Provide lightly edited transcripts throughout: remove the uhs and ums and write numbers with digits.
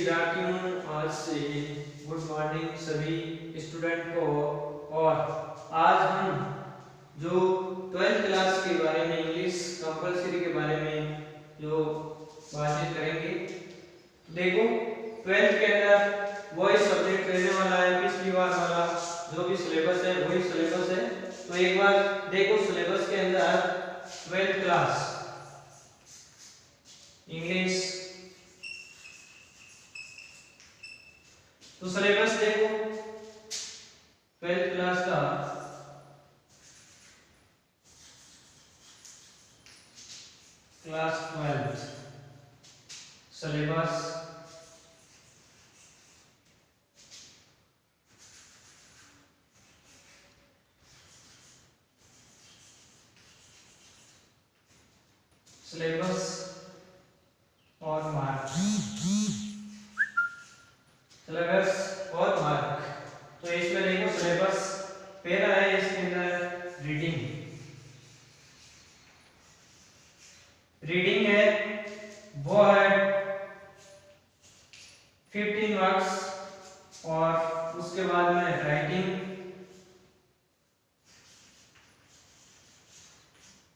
विद्यार्थियों, आज से गुड मॉर्निंग सभी स्टूडेंट को। और आज हम जो 12th क्लास के बारे में, इंग्लिश कंपलसरी के बारे में जो बातचीत करेंगे। देखो 12th के अंदर वही सब्जेक्ट रहने वाला है, पिछली बार वाला जो भी सिलेबस है वही सिलेबस है। तो एक बार देखो सिलेबस के अंदर 12th क्लास इंग्लिश, तो सिलेबस देखो 12th क्लास का क्लास 12 सिलेबस और मार्क, सिलेबस और मार्क। तो इसमें देखो सिलेबस पहला है, इसके अंदर रीडिंग है, वो है 15 मार्क्स। और उसके बाद में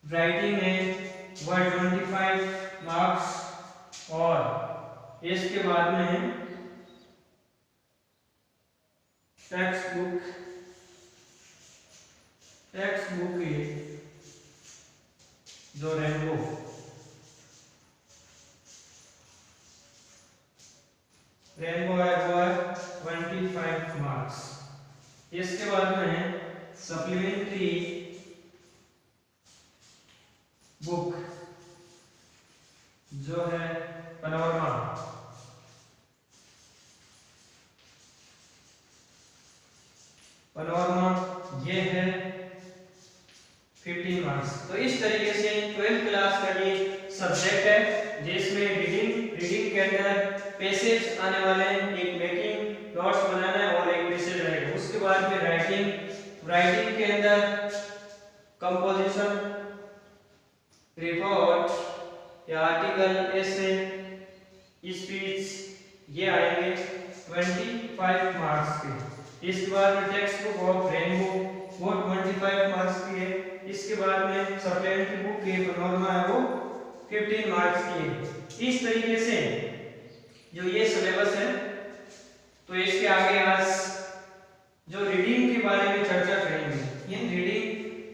राइटिंग है वह 25 मार्क्स। और इसके बाद में है टेक्स्ट बुक है जो रेनबो, है वो है 25 मार्क्स। इसके बाद में है सप्लीमेंट्री बुक जो है पैनोरमा, ये है 15 मार्क्स। तो इस तरीके से 12th क्लास का ये सब्जेक्ट है, जिसमें रीडिंग के अंदर पैसेज आने वाले हैं, एक मेकिंग नोट्स बनाना है और एक पैसेज रहेगा। उसके बाद में राइटिंग के अंदर कंपोजिशन, रिपोर्ट या आर्टिकल, ऐसे स्पीच, ये आएंगे 25 मार्क्स के। इसके बाद में टेक्स्ट बुक ऑफ रेनबो वो 25 मार्क्स की है। इसके बाद में सप्लीमेंट्री बुक की पैनोरमा है वो 15 मार्क्स की है। इस तरीके से जो ये सिलेबस है, तो इसके आगे आज जो रीडिंग के बारे में चर्चा करेंगे। ये रीडिंग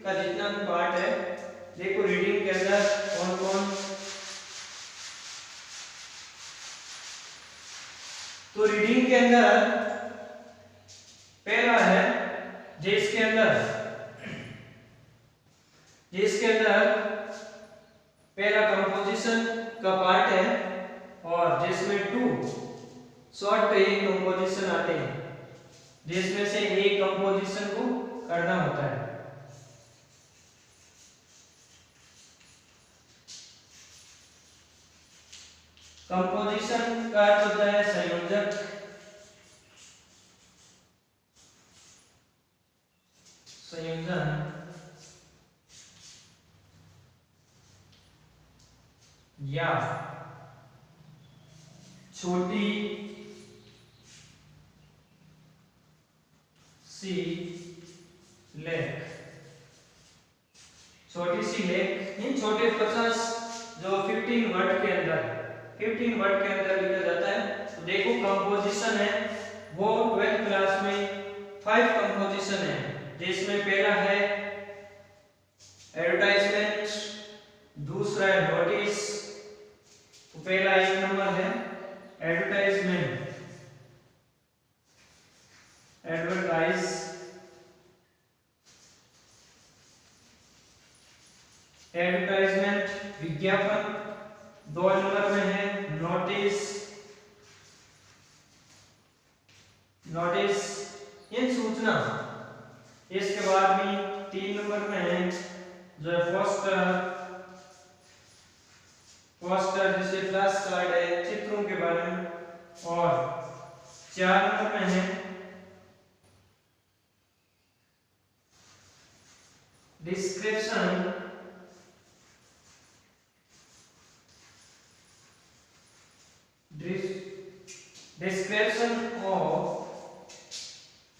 का जितना भी पार्ट है, देखो रीडिंग के अंदर कौन कौन, तो रीडिंग के अंदर पहला है जिसके अंदर पहला कंपोजिशन का पार्ट है, और जिसमें 2 शॉर्ट कंपोजिशन आते हैं, जिसमें से एक कंपोजिशन को करना होता है। कंपोजिशन का अर्थ होता है संयोजन या छोटी सी लेख, इन छोटे 50 जो 15 वर्ड के अंदर लिखा जाता है। तो देखो कंपोजिशन है वो 12th क्लास में 5 कंपोजिशन है, जिसमें पहला है एडवर्टाइजमेंट, दूसरा है नोटिस। तो पहला 1 नंबर है एडवर्टाइजमेंट, विज्ञापन। 2 नंबर में है नोटिस, ये सूचना। इसके बाद भी 3 नंबर में है जो पोस्टर जैसे फ्लैश कार्ड है, चित्रों के बारे में। और 4 नंबर में है डिस्क्रिप्शन, description of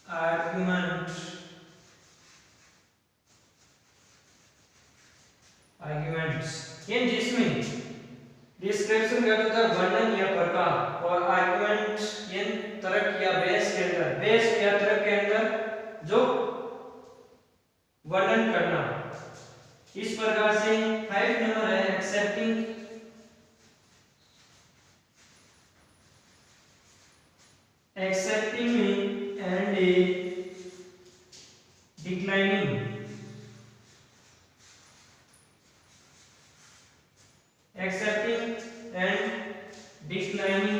arguments ये जिसमें डिस्क्रिप्शन क्या होता है वर्णन या प्रकार और आर्गुमेंट ये तर्क या बहस या तर्क के अंदर जो वर्णन करना। इस प्रकार से 5 नंबर है accepting and declining accepting and declining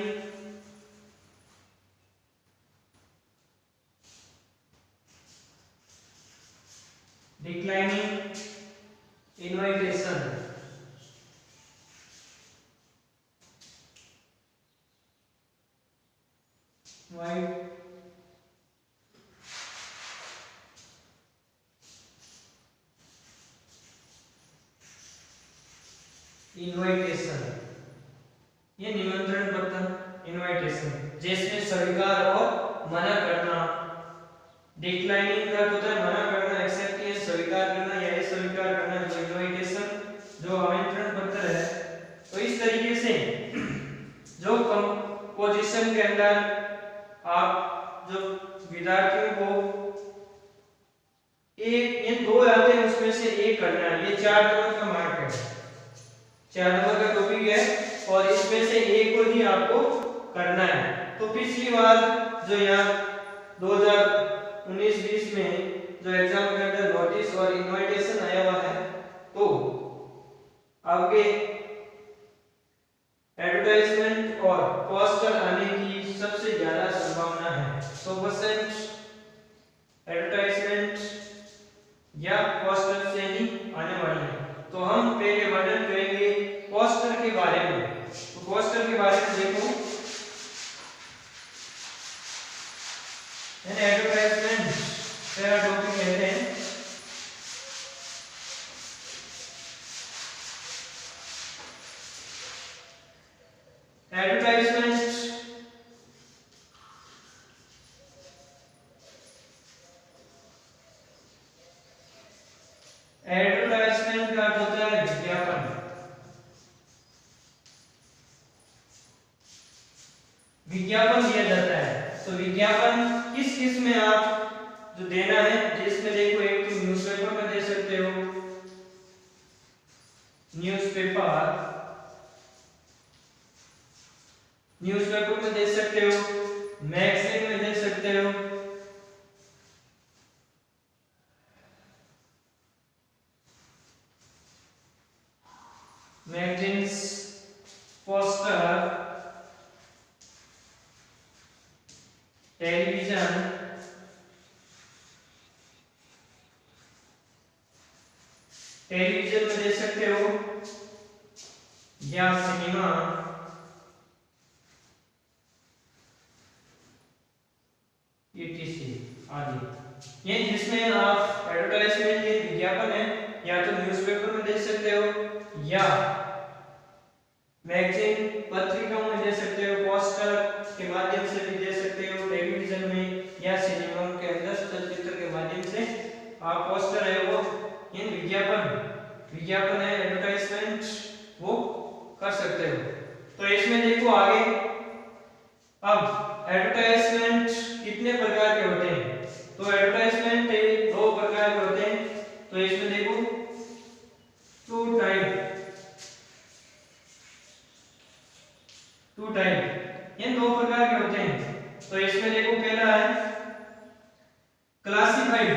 invitation invitation ये निमंत्रण पत्र इनविटेशन जिसमें स्वीकार और मना करना। डिक्लाइनिंग का होता है मना करना, एक्सेप्ट ये स्वीकार करना या अस्वीकार करना। जो इनविटेशन जो आमंत्रण पत्र है तो इस तरीके से जो कंपोजिशन के अंदर आप जो विद्यार्थियों को एक ये 2 आते हैं उसमें से एक करना है। ये 4 नंबर का मार्क है, 4 नंबर का टॉपिक है और इसमें से एक को ही आपको करना है। तो पिछली बार जो यहाँ 2019-20 में जो एग्जाम के अंदर नोटिस और इनविटेशन आया हुआ है तो आपके एडवर्टाइजमेंट और पोस्टर आने की सबसे ज्यादा संभावना है। 100% एडवर्टाइजमेंट या पोस्टर से ही आने वाली है। तो हम पहले वर्णन करेंगे पोस्टर के बारे में। तो पोस्टर के बारे में देखो, एडवर्टाइजमेंट पहला टॉपिक कहते हैं। एडवर्टाइजमेंट का अर्थ होता है विज्ञापन। विज्ञापन दिया जाता है। तो विज्ञापन किस में आप जो देना है, जिसमें देखो एक तो न्यूज़पेपर में दे सकते हो, न्यूज़पेपर में दे सकते हो, मैगजीन में दे सकते हो, मैगजीन्स, पोस्टर, टेलीविजन, में दे सकते हो या सिनेमा, etc आदि। ये जिसमें आप एडवर्टाइजमेंट के विज्ञापन है या तो न्यूज़पेपर में दे सकते हो या मैगजीन पत्रिकाओं में दे सकते हो, पोस्टर के माध्यम से भी दे सकते हो, टेलीविजन में या सिनेमा के अंदर चलचित्र के माध्यम से आप पोस्टर है वो इन विज्ञापन है एडवर्टाइजमेंट वो कर सकते हो। तो इसमें देखो आगे अब एडवर्टाइजमेंट कितने प्रकार के होते हैं। तो एडवर्टाइजमेंट 2 प्रकार के होते हैं। तो इसमें देखो 2 टाइप ये 2 प्रकार के होते हैं। तो इसमें देखो पहला है क्लासिफाइड।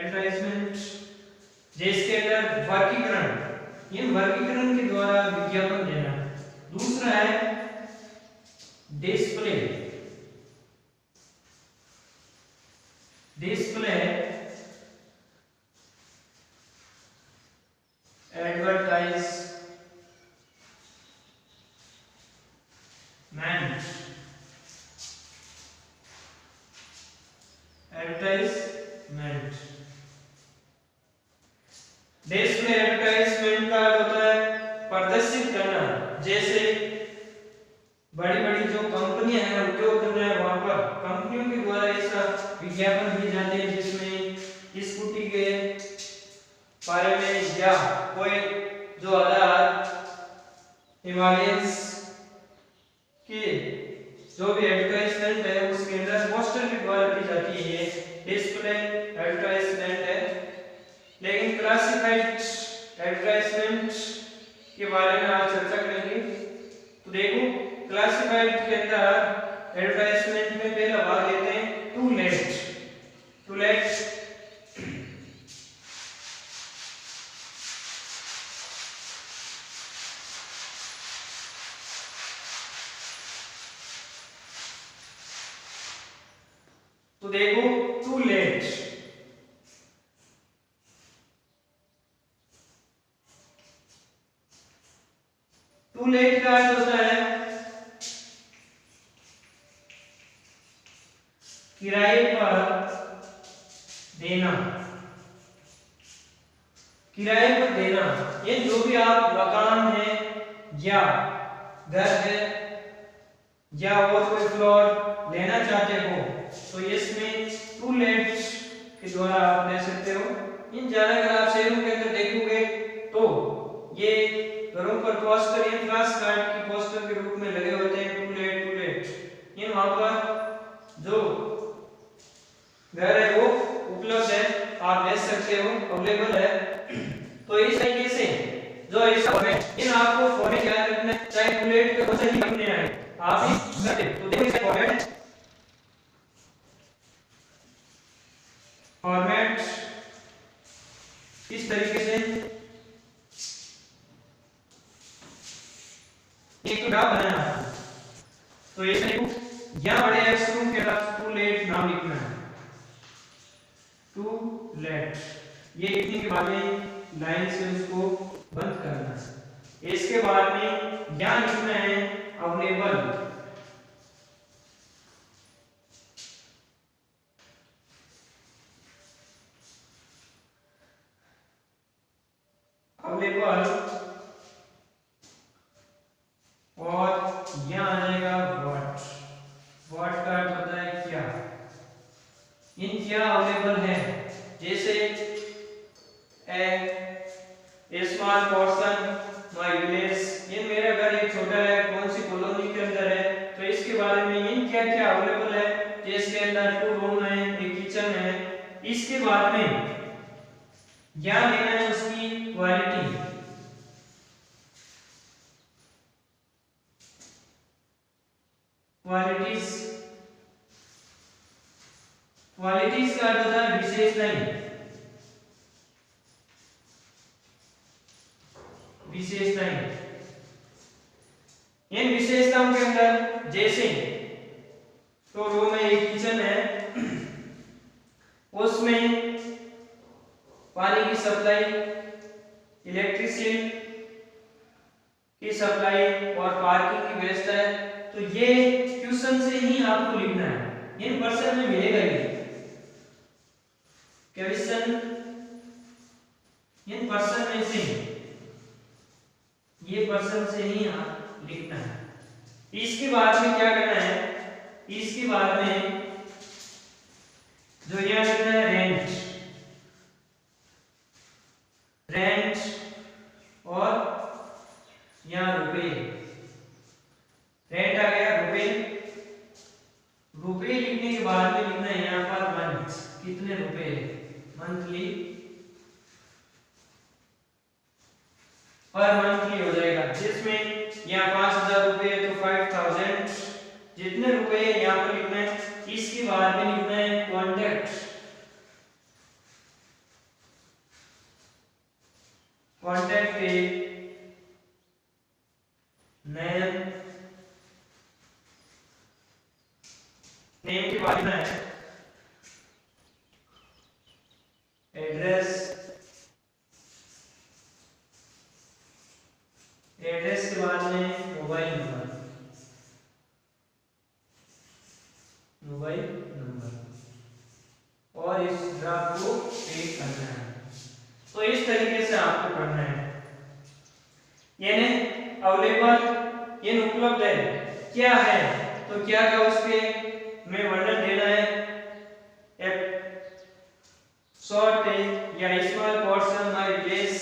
एडवर्टाइजमेंट जिसके अंदर वर्गीकरण के द्वारा विज्ञापन देना। दूसरा है डिस्प्ले एडवर्टाइज बड़ी बड़ी जो कंपनियां हैं उद्योग धंधा है वहां पर कंपनियों के द्वारा ऐसा विज्ञापन दिए जाते हैं जिसमें स्कूटी के बारे में या कोई जो आधार हिमालयंस की जो भी एडवर्टाइजमेंट है उसके अंदर पोस्टर के द्वारा दी जाती है, ये डिस्प्ले एडवर्टाइजमेंट है। लेकिन क्लासिफाइड एडवर्टाइजमेंट के बारे में आज चर्चा करेंगे। तो देखो क्लासिफाइड के अंदर एडवर्टाइजमेंट में पहला भाग लेते हैं टू लेट। टू लेट तो देखो टू लेट टू लेट का अर्थ होता है किराए पर देना। किराए पर देना ये जो भी आप मकान है या घर है या और कोई प्लॉट लेना चाहते हो तो इसमें टू लेट के द्वारा आप ले सकते हो। इन ज्यादातर आप शहरों के अंदर देखोगे तो ये घरों पर पोस्टर या फ्लैश कार्ड की पोस्टर के रूप में लगे होते हैं टू लेट टू लेट। ये वहां पर जो घर है वो उपलब्ध है, आप ले सकते हो, अवेलेबल है। तो इस तरीके से जो इस फॉर्मेट इन आपको फॉर्मेट याद रखना है, चाहे टू लेट के क्वेश्चन ही बनने आए आप ही करते। तो देखो इस फॉर्मेट फॉर्मेट इस तरीके से एक तो ग्राफ बनाना है। तो ये देखो यहां बड़े अक्षरों के साथ टू लेट नाम लिखना है, टू लेट। ये लिखने के बाद में लाइन से उसको बंद करना है। इसके बाद में यहां लिखना है अवेलेबल। अवेलेबल और यहां आ जाएगा व्हाट। व्हाट का अर्थ होता है क्या। इन क्या अवेलेबल है, जैसे ए स्मॉल पोर्शन माय विलेज, ये मेरा घर एक छोटा है कौन सी कॉलोनी के अंदर है, तो इसके बारे में इन क्या क्या अवेलेबल है, जिसके अंदर 2 रूम है, एक किचन है। इसके बाद में यहां लेना है उसकी क्वालिटी। क्वालिटीज क्वालिटीज का अर्थ होता है विशेषताएं। विशेषताएं इन विशेषताओं के अंदर जैसे तो रूम में एक किचन है, उसमें पानी की सप्लाई, इलेक्ट्रिसिटी की सप्लाई और पार्किंग की व्यवस्था है। तो ये क्वेश्चन से ही आपको लिखना है, इन पर्सन में मिलेगा ये क्वेश्चन इन पर्सन में से, ये पर्सन से ही आप लिखना है। इसके बाद में क्या करना है, इसके बाद में जो यहां लिखना है रेंट। रेंट और यहां रुपए। रेंट आ गया, रुपए। रुपए लिखने के बाद में लिखना है यहां पर मंथ, कितने रुपए, मंथली, पर मंथली हो जाएगा, जिसमें यहाँ 5000 रुपए है तो 5000, जितने रुपए यहाँ पर लिखना है। इसके बाद में लिखना है कॉन्टैक्ट। कॉन्टैक्ट पे नेम, नेम के बाद में है एड्रेस। एड्रेस के बाद में मोबाइल नंबर, मोबाइल नंबर, और इस ग्राफ को पेस्ट करना है। तो इस तरीके से आपको करना है। यानी अवेलेबल, ये उपलब्ध है, क्या है, तो क्या का उसके में वर्णन देना है। ए शॉर्ट या स्मॉल पोर्शन माय विलेज,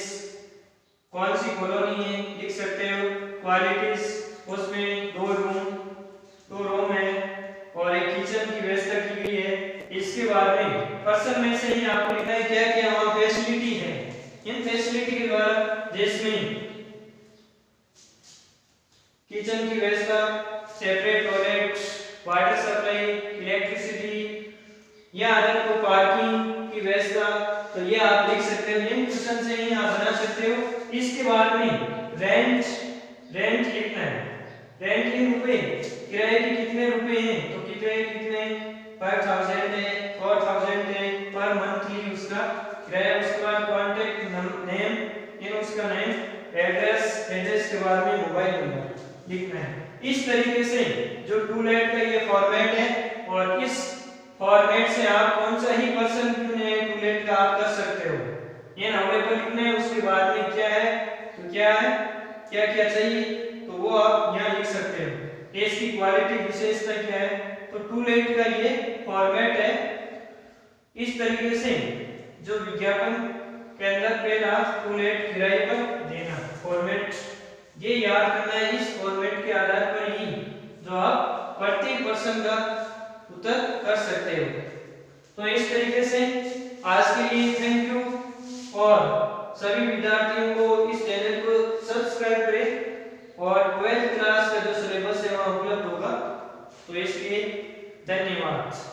कौन सी कॉलोनी है लिख सकते हो। क्वालिटीज, उसमें दो रूम है और एक किचन की व्यवस्था की गई है। इसके बाद में पर्सन में से ही आपको लिखना है क्या क्या वहां फैसिलिटी है। इन फैसिलिटी के द्वारा जिसमें किचन की व्यवस्था, separate toilet, water supply, electricity या अदर को पार्किंग की व्यवस्था, तो ये आप लिख सकते हो। इन क्वेश्चन से ही आप बना सकते हो। इसके बाद में रेंट लिखना है। रेंट इन रुपए, किराए के कितने रुपए हैं, तो कितने 5000 है, 4000 है पर मंथली उसका किराया। उसके बाद कांटेक्ट नेम, इन उसका नेम, एड्रेस के बाद में मोबाइल नंबर लिखना है। इस तरीके से जो टूलेट का ये फॉर्मेट है, और इस फॉर्मेट से आप कौन सा ही पर्सन चुने टूलेट का आप कर सकते हो। ये अवेलेबल लिखना है। उसके बाद में क्या है, तो क्या है, क्या क्या चाहिए, तो वो आप यहाँ लिख सकते हो। इसकी क्वालिटी विशेषता क्या है, तो टूलेट का ये फॉर्मेट है। इस तरीके से जो विज्ञापन के अंदर पहला टूलेट किराए पर देना फॉर्मेट, ये याद करना है। इस फॉर्मेट के आधार पर ही जो आप प्रत्येक पर्सन का उत्तर कर सकते हो। तो इस तरीके से आज के लिए थैंक यू, और सभी विद्यार्थियों को इस चैनल को सब्सक्राइब करें, और 12th क्लास का जो सिलेबस है वह उपलब्ध होगा। तो इसलिए धन्यवाद।